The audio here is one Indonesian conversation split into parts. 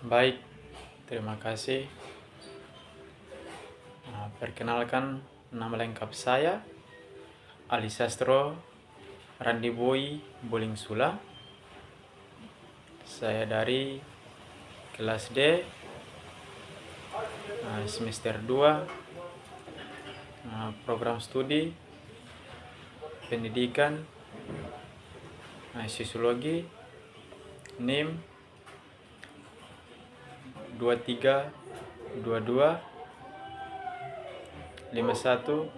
Baik, terima kasih. Perkenalkan, nama lengkap saya Ali Sastro Randi Boy Boling Sula. Saya dari kelas D, semester 2, program studi pendidikan sosiologi, NIM 2322 51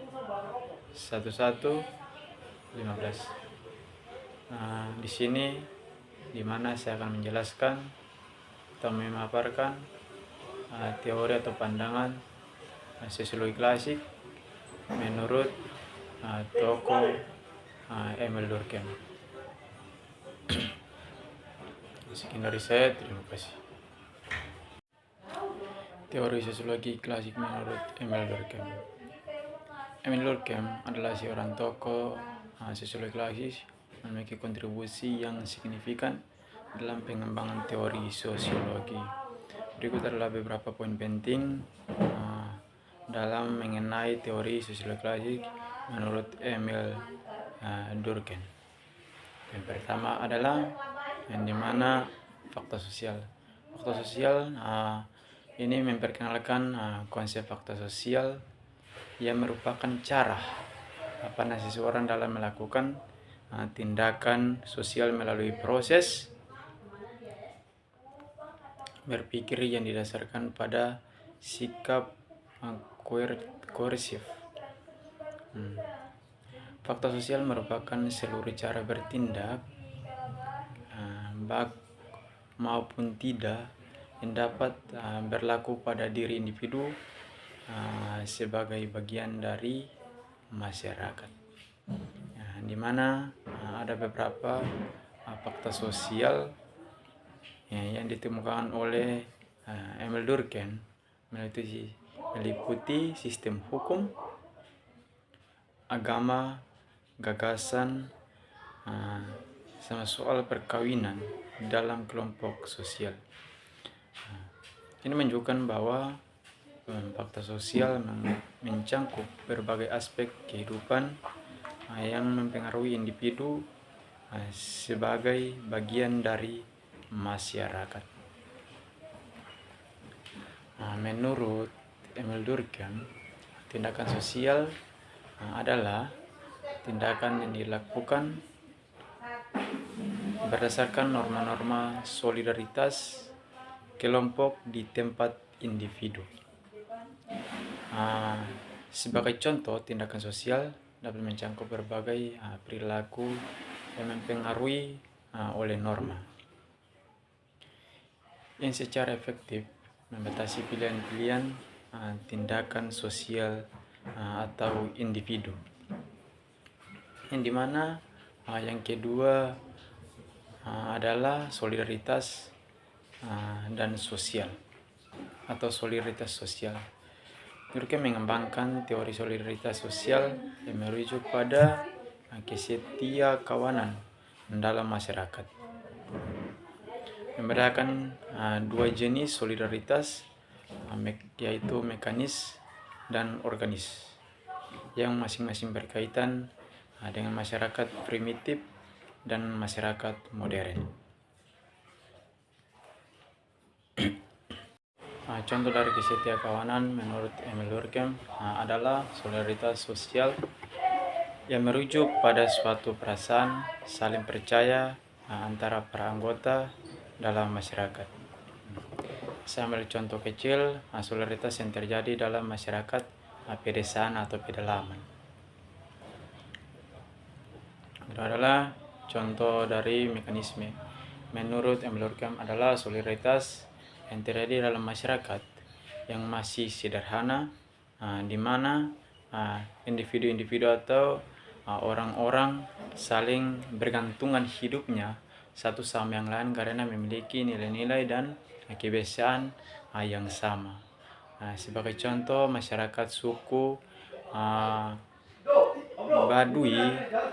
11 15. Di sini di mana saya akan menjelaskan atau memaparkan teori atau pandangan sosiologi klasik menurut tokoh Emil Durkheim. Sekian dari saya, terima kasih. Teori sosiologi klasik menurut Emil Durkheim. Emil Durkheim adalah seorang tokoh sosiologi klasik memiliki kontribusi yang signifikan dalam pengembangan teori sosiologi. Berikut adalah beberapa poin penting dalam mengenai teori sosiologi klasik menurut Emil Durkheim. Yang pertama adalah yang dimana fakta sosial. Fakta sosial ini memperkenalkan konsep fakta sosial yang merupakan cara seseorang dalam melakukan tindakan sosial melalui proses berpikir yang didasarkan pada sikap koersif. Fakta sosial merupakan seluruh cara bertindak maupun tidak yang dapat berlaku pada diri individu sebagai bagian dari masyarakat, di mana ada beberapa fakta sosial yang ditemukan oleh Emil Durkheim meliputi sistem hukum, agama, gagasan, sama soal perkawinan dalam kelompok sosial. Ini menunjukkan bahwa fakta sosial mencangkup berbagai aspek kehidupan yang mempengaruhi individu sebagai bagian dari masyarakat. Menurut Emil Durkheim, tindakan sosial adalah tindakan yang dilakukan berdasarkan norma-norma solidaritas kelompok di tempat individu. Sebagai contoh, tindakan sosial dapat mencakup berbagai perilaku yang mempengaruhi oleh norma yang secara efektif membatasi pilihan-pilihan tindakan sosial atau individu. Yang dimana yang kedua adalah solidaritas dan sosial atau solidaritas sosial. Durkheim mengembangkan teori solidaritas sosial yang merujuk pada kesetiakawanan dalam masyarakat. Membedakan dua jenis solidaritas, yaitu mekanis dan organis, yang masing-masing berkaitan dengan masyarakat primitif dan masyarakat modern. Contoh dari kesetiakawanan menurut Emil Durkheim adalah solidaritas sosial yang merujuk pada suatu perasaan saling percaya antara para anggota dalam masyarakat. Saya ambil contoh kecil solidaritas yang terjadi dalam masyarakat pedesaan atau pedalaman. Itu adalah contoh dari mekanisme. Menurut Emil Durkheim adalah solidaritas yang terjadi dalam masyarakat yang masih sederhana, di mana individu-individu atau orang-orang saling bergantungan hidupnya satu sama yang lain karena memiliki nilai-nilai dan kebiasaan yang sama. Sebagai contoh, masyarakat suku Baduy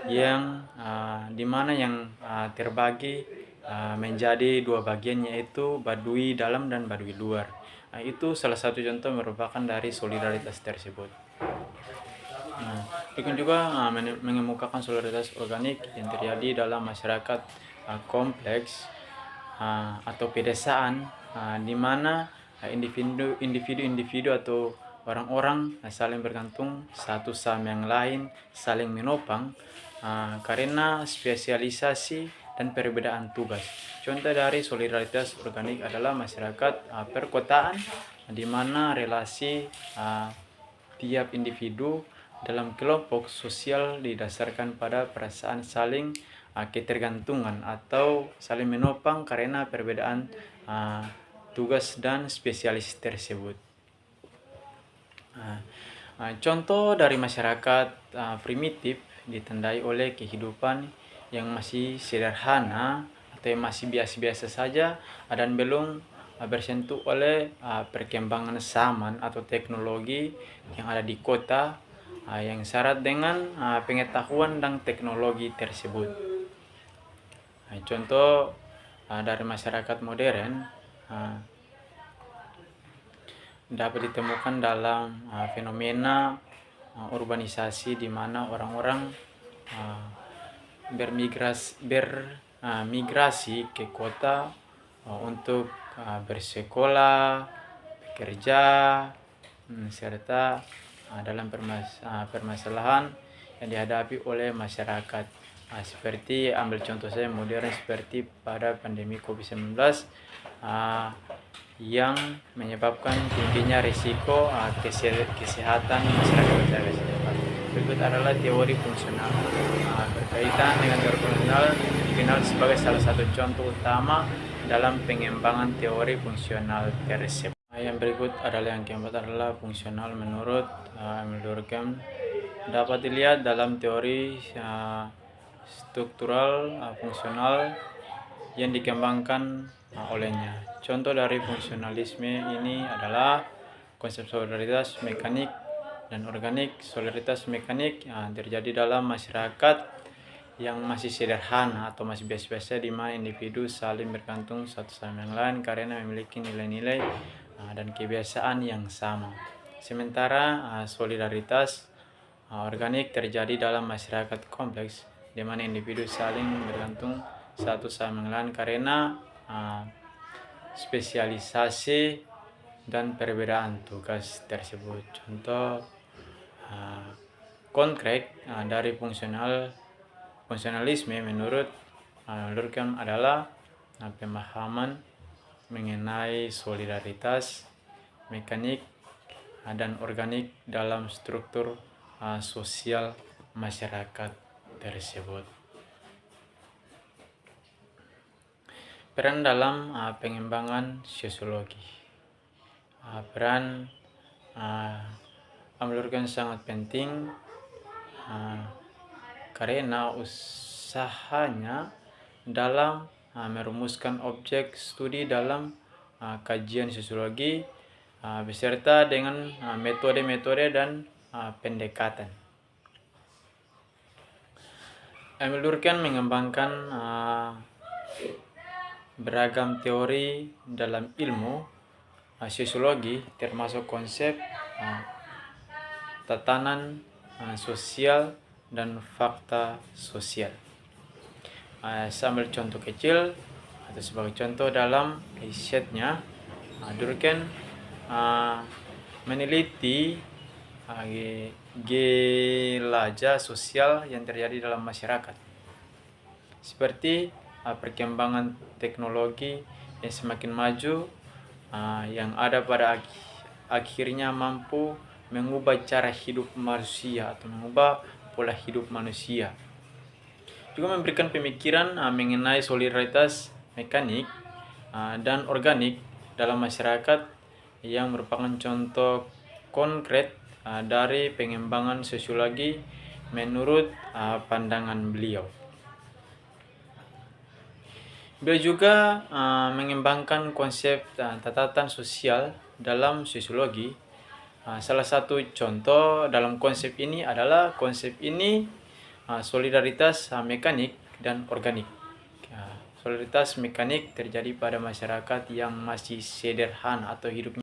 yang di mana yang terbagi menjadi dua bagian, yaitu Baduy dalam dan Baduy luar. Itu salah satu contoh merupakan dari solidaritas tersebut. Demikian juga mengemukakan solidaritas organik yang terjadi dalam masyarakat kompleks atau pedesaan, di mana individu atau orang-orang saling bergantung satu sama yang lain, saling menopang karena spesialisasi dan perbedaan tugas. Contoh dari solidaritas organik adalah masyarakat perkotaan, di mana relasi tiap individu dalam kelompok sosial didasarkan pada perasaan saling ketergantungan atau saling menopang karena perbedaan tugas dan spesialis tersebut. Contoh dari masyarakat primitif ditandai oleh kehidupan yang masih sederhana atau yang masih biasa-biasa saja dan belum bersentuh oleh perkembangan zaman atau teknologi yang ada di kota yang syarat dengan pengetahuan dan teknologi tersebut. Contoh dari masyarakat modern dapat ditemukan dalam fenomena urbanisasi, di mana orang-orang bermigrasi ke kota untuk bersekolah, bekerja, serta dalam permasalahan yang dihadapi oleh masyarakat. Seperti ambil contoh saya modern seperti pada pandemi COVID-19 yang menyebabkan tingginya risiko kesehatan masyarakat secara keseluruhan. Berikut adalah teori fungsional. Berkaitan dengan teori fungsional dikenal sebagai salah satu contoh utama dalam pengembangan teori fungsional tersebut. Yang berikut adalah yang keempat adalah fungsional menurut Emil Durkheim. Dapat dilihat dalam teori struktural fungsional yang dikembangkan olehnya. Contoh dari fungsionalisme ini adalah konsep solidaritas mekanik dan organik. Solidaritas mekanik terjadi dalam masyarakat yang masih sederhana atau masih biasa-biasa, di mana individu saling bergantung satu sama yang lain karena memiliki nilai-nilai dan kebiasaan yang sama. Sementara solidaritas organik terjadi dalam masyarakat kompleks, di mana individu saling bergantung satu sama yang lain karena spesialisasi dan perbedaan tugas tersebut. Contoh konkret dari fungsionalisme menurut Durkheim adalah pemahaman mengenai solidaritas mekanik dan organik dalam struktur sosial masyarakat tersebut. Peran dalam pengembangan sosiologi. Peran Durkheim sangat penting karena usahanya dalam merumuskan objek studi dalam kajian sosiologi beserta dengan metode-metode dan pendekatan. Emil Durkheim mengembangkan beragam teori dalam ilmu sosiologi, termasuk konsep tatanan sosial dan fakta sosial. Saya ambil contoh kecil atau sebagai contoh dalam risetnya, Durkheim meneliti gejala sosial yang terjadi dalam masyarakat, seperti perkembangan teknologi yang semakin maju yang ada pada akhirnya mampu mengubah cara hidup manusia atau mengubah pola hidup manusia. Juga memberikan pemikiran mengenai solidaritas mekanik dan organik dalam masyarakat yang merupakan contoh konkret dari pengembangan sosiologi menurut pandangan beliau. Beliau juga mengembangkan konsep tatanan sosial dalam sosiologi. Salah satu contoh dalam konsep ini adalah konsep ini solidaritas mekanik dan organik. Solidaritas mekanik terjadi pada masyarakat yang masih sederhana atau hidupnya